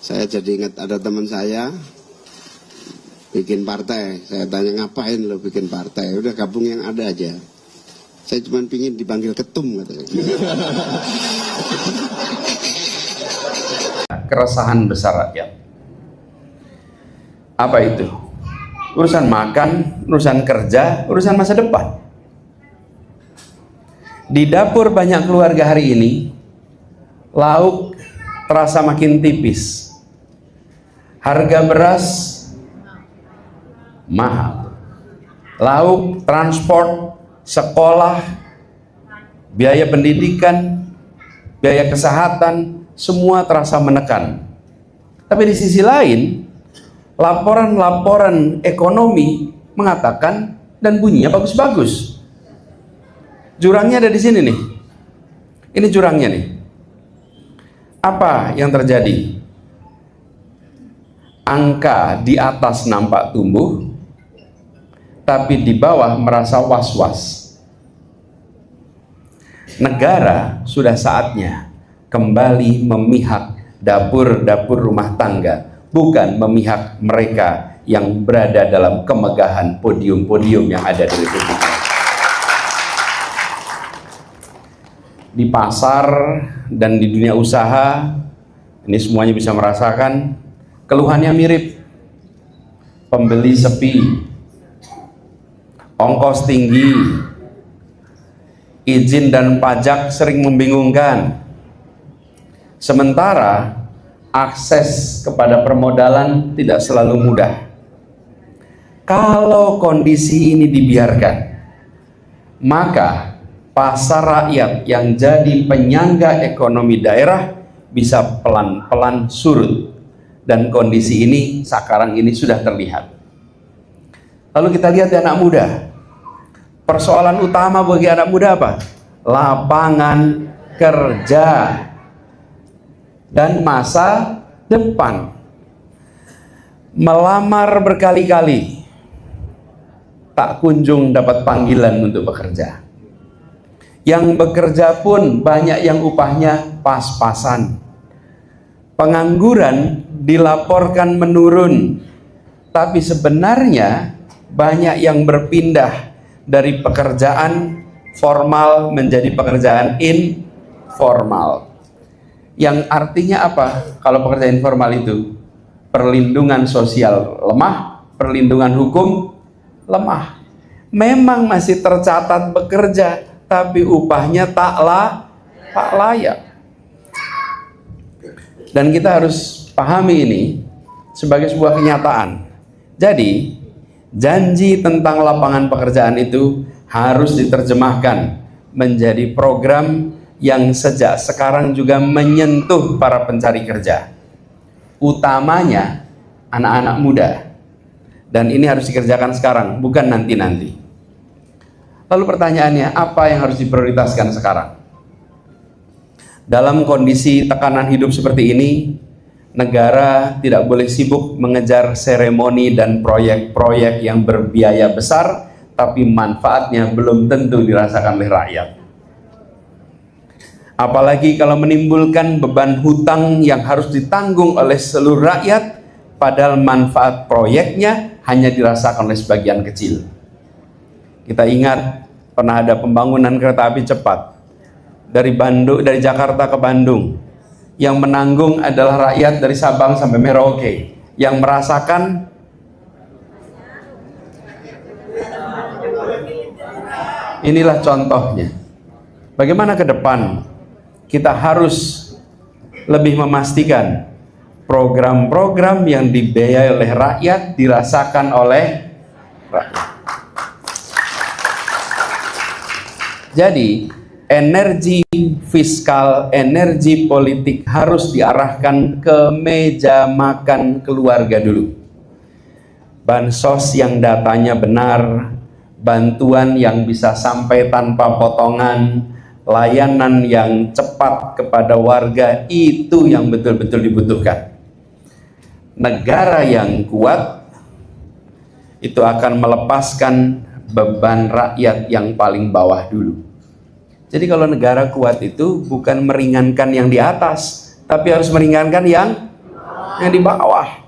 Saya jadi ingat ada teman saya bikin partai. Saya tanya, ngapain lo bikin partai? Udah gabung yang ada aja. Saya cuma pingin dipanggil ketum katanya. Keresahan besar rakyat. Apa itu? Urusan makan, urusan kerja, urusan masa depan. Di dapur banyak keluarga hari ini, lauk terasa makin tipis. Harga beras mahal. Lauk, transport, sekolah, biaya pendidikan, biaya kesehatan, semua terasa menekan. Tapi di sisi lain, laporan-laporan ekonomi mengatakan dan bunyinya bagus-bagus. Jurangnya ada di sini nih. Ini jurangnya nih. Apa yang terjadi? Angka di atas nampak tumbuh, tapi di bawah merasa was-was. Negara sudah saatnya kembali memihak dapur-dapur rumah tangga, bukan memihak mereka yang berada dalam kemegahan podium-podium yang ada di Republik ini. Di pasar dan di dunia usaha, ini semuanya bisa merasakan keluhannya mirip. Pembeli sepi, ongkos tinggi, izin dan pajak sering membingungkan. Sementara akses kepada permodalan tidak selalu mudah. Kalau kondisi ini dibiarkan, maka pasar rakyat yang jadi penyangga ekonomi daerah bisa pelan-pelan surut. Dan kondisi ini sekarang ini sudah terlihat. Lalu kita lihat di anak muda. Persoalan utama bagi anak muda apa? Lapangan kerja dan masa depan. Melamar berkali-kali, tak kunjung dapat panggilan untuk bekerja. Yang bekerja pun banyak yang upahnya pas-pasan. Pengangguran dilaporkan menurun, tapi sebenarnya banyak yang berpindah dari pekerjaan formal menjadi pekerjaan informal. Yang artinya apa? Kalau pekerjaan informal itu perlindungan sosial lemah, perlindungan hukum lemah. Memang masih tercatat bekerja, tapi upahnya tak layak. Dan kita harus pahami ini sebagai sebuah kenyataan. Jadi, janji tentang lapangan pekerjaan itu harus diterjemahkan menjadi program yang sejak sekarang juga menyentuh para pencari kerja, utamanya anak-anak muda. Dan ini harus dikerjakan sekarang, bukan nanti-nanti. Lalu pertanyaannya, apa yang harus diprioritaskan sekarang? Dalam kondisi tekanan hidup seperti ini, negara tidak boleh sibuk mengejar seremoni dan proyek-proyek yang berbiaya besar, tapi manfaatnya belum tentu dirasakan oleh rakyat. Apalagi kalau menimbulkan beban hutang yang harus ditanggung oleh seluruh rakyat, padahal manfaat proyeknya hanya dirasakan oleh sebagian kecil. Kita ingat pernah ada pembangunan kereta api cepat dari Jakarta ke Bandung. Yang menanggung adalah rakyat dari Sabang sampai Merauke. Yang merasakan inilah contohnya. Bagaimana ke depan kita harus lebih memastikan program-program yang dibiayai oleh rakyat dirasakan oleh rakyat. Jadi energi fiskal, energi politik harus diarahkan ke meja makan keluarga dulu. Bansos yang datanya benar, bantuan yang bisa sampai tanpa potongan, layanan yang cepat kepada warga, itu yang betul-betul dibutuhkan. Negara yang kuat itu akan melepaskan beban rakyat yang paling bawah dulu. Jadi kalau negara kuat itu bukan meringankan yang di atas, tapi harus meringankan yang yang di bawah.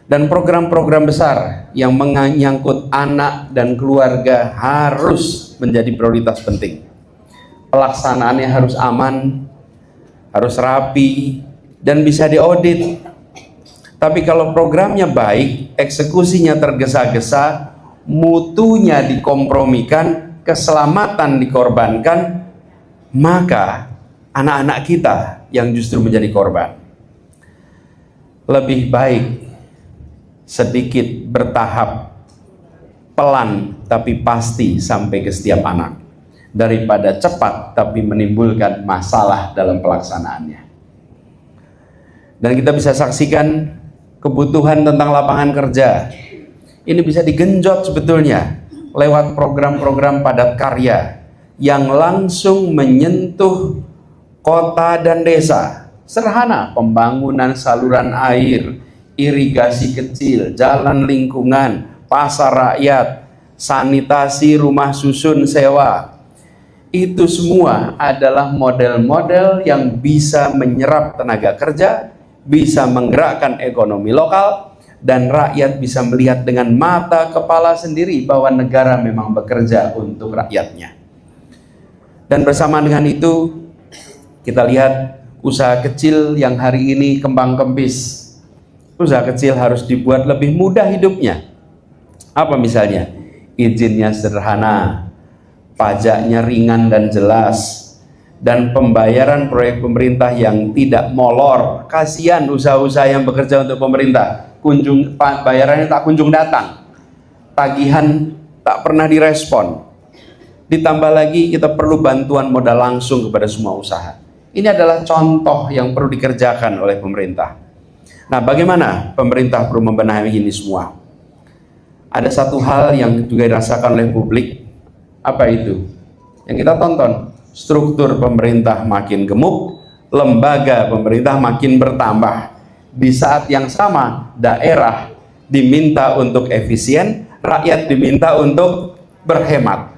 Dan program-program besar yang menyangkut anak dan keluarga harus menjadi prioritas penting. Pelaksanaannya harus aman, harus rapi, dan bisa diaudit. Tapi kalau programnya baik, eksekusinya tergesa-gesa, mutunya dikompromikan, keselamatan dikorbankan, maka anak-anak kita yang justru menjadi korban. Lebih baik sedikit, bertahap, pelan tapi pasti sampai ke setiap anak, daripada cepat tapi menimbulkan masalah dalam pelaksanaannya. Dan kita bisa saksikan kebutuhan tentang lapangan kerja ini bisa digenjot sebetulnya lewat program-program padat karya yang langsung menyentuh kota dan desa. Sederhana, pembangunan saluran air, irigasi kecil, jalan lingkungan, pasar rakyat, sanitasi rumah susun sewa. Itu semua adalah model-model yang bisa menyerap tenaga kerja, bisa menggerakkan ekonomi lokal, dan rakyat bisa melihat dengan mata kepala sendiri bahwa negara memang bekerja untuk rakyatnya. Dan bersama dengan itu, kita lihat usaha kecil yang hari ini kembang kempis. Usaha kecil harus dibuat lebih mudah hidupnya. Apa misalnya? Izinnya sederhana, pajaknya ringan dan jelas, dan pembayaran proyek pemerintah yang tidak molor. Kasihan usaha-usaha yang bekerja untuk pemerintah, bayarannya tak kunjung datang, tagihan tak pernah direspon. Ditambah lagi kita perlu bantuan modal langsung kepada semua usaha. Ini adalah contoh yang perlu dikerjakan oleh pemerintah. Nah, bagaimana pemerintah perlu membenahi ini semua? Ada satu hal yang juga dirasakan oleh publik. Apa itu? Yang kita tonton, struktur pemerintah makin gemuk, lembaga pemerintah makin bertambah. Di saat yang sama, daerah diminta untuk efisien, rakyat diminta untuk berhemat.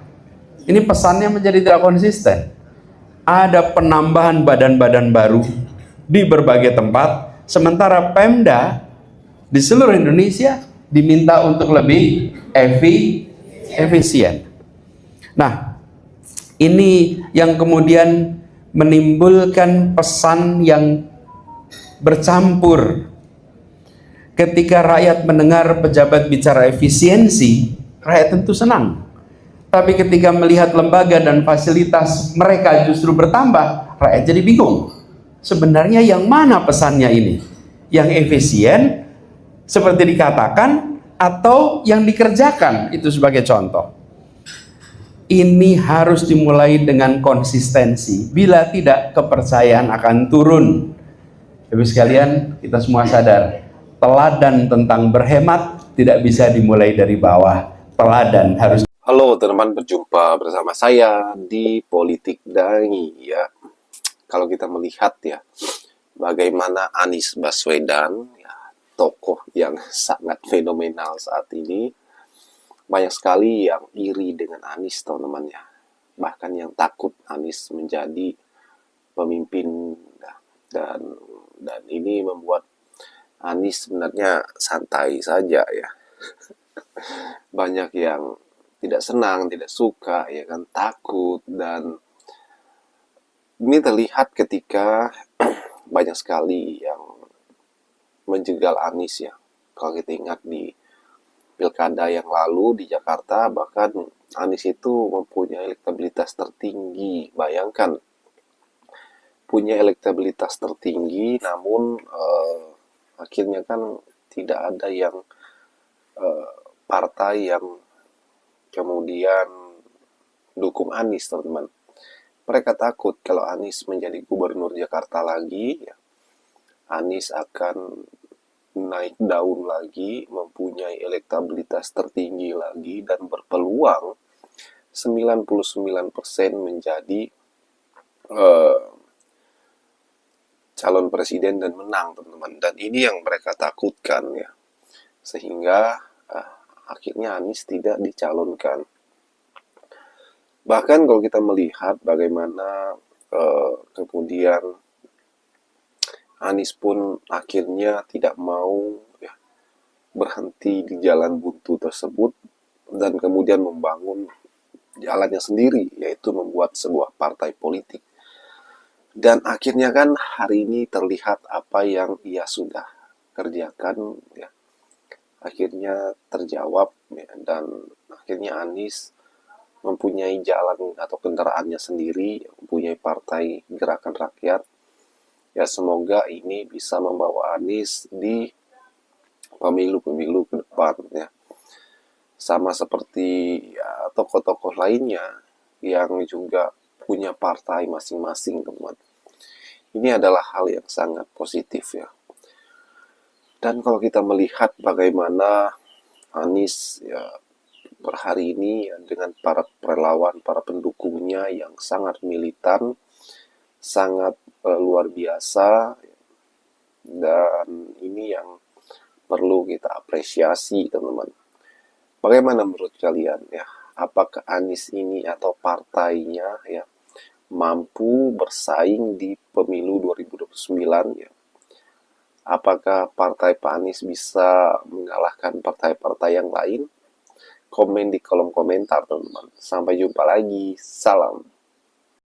Ini pesannya menjadi tidak konsisten. Ada penambahan badan-badan baru di berbagai tempat, sementara Pemda di seluruh Indonesia diminta untuk lebih efisien. Nah, ini yang kemudian menimbulkan pesan yang bercampur. Ketika rakyat mendengar pejabat bicara efisiensi, rakyat tentu senang. Tapi ketika melihat lembaga dan fasilitas mereka justru bertambah, rakyat jadi bingung. Sebenarnya yang mana pesannya ini? Yang efisien seperti dikatakan, atau yang dikerjakan? Itu sebagai contoh. Ini harus dimulai dengan konsistensi. Bila tidak, kepercayaan akan turun. Ibu sekalian, kita semua sadar, teladan tentang berhemat tidak bisa dimulai dari bawah. Teladan harus. Halo teman-teman, berjumpa bersama saya di Politik Dangi ya. Kalau kita melihat ya, bagaimana Anies Baswedan, ya, tokoh yang sangat fenomenal saat ini, banyak sekali yang iri dengan Anies teman-teman ya. Bahkan yang takut Anies menjadi pemimpin ya. Dan ini membuat Anies sebenarnya santai saja ya. Banyak yang tidak senang, tidak suka, ya kan, takut, dan ini terlihat ketika banyak sekali yang menjegal Anies ya. Kalau kita ingat di pilkada yang lalu di Jakarta, bahkan Anies itu mempunyai elektabilitas tertinggi. Bayangkan, punya elektabilitas tertinggi, namun akhirnya kan tidak ada yang partai yang kemudian dukung Anies teman-teman. Mereka takut kalau Anies menjadi gubernur Jakarta lagi ya, Anies akan naik daun lagi, mempunyai elektabilitas tertinggi lagi, dan berpeluang 99% menjadi calon presiden dan menang teman-teman. Dan ini yang mereka takutkan ya, sehingga akhirnya Anies tidak dicalonkan. Bahkan kalau kita melihat bagaimana kemudian Anies pun akhirnya tidak mau ya, berhenti di jalan buntu tersebut dan kemudian membangun jalannya sendiri, yaitu membuat sebuah partai politik. Dan akhirnya kan hari ini terlihat apa yang ia sudah kerjakan ya, akhirnya terjawab ya, dan akhirnya Anies mempunyai jalan atau kendaraannya sendiri, mempunyai partai Gerakan Rakyat. Ya semoga ini bisa membawa Anies di pemilu-pemilu ke depan ya. Sama seperti ya, tokoh-tokoh lainnya yang juga punya partai masing-masing, teman. Ini adalah hal yang sangat positif ya. Dan kalau kita melihat bagaimana Anies ya per hari ini ya, dengan para relawan, para pendukungnya yang sangat militan, sangat luar biasa, dan ini yang perlu kita apresiasi, teman-teman. Bagaimana menurut kalian ya? Apakah Anies ini atau partainya ya mampu bersaing di pemilu 2029 ya? Apakah partai Pak Anies bisa mengalahkan partai-partai yang lain? Komen di kolom komentar, teman-teman. Sampai jumpa lagi. Salam.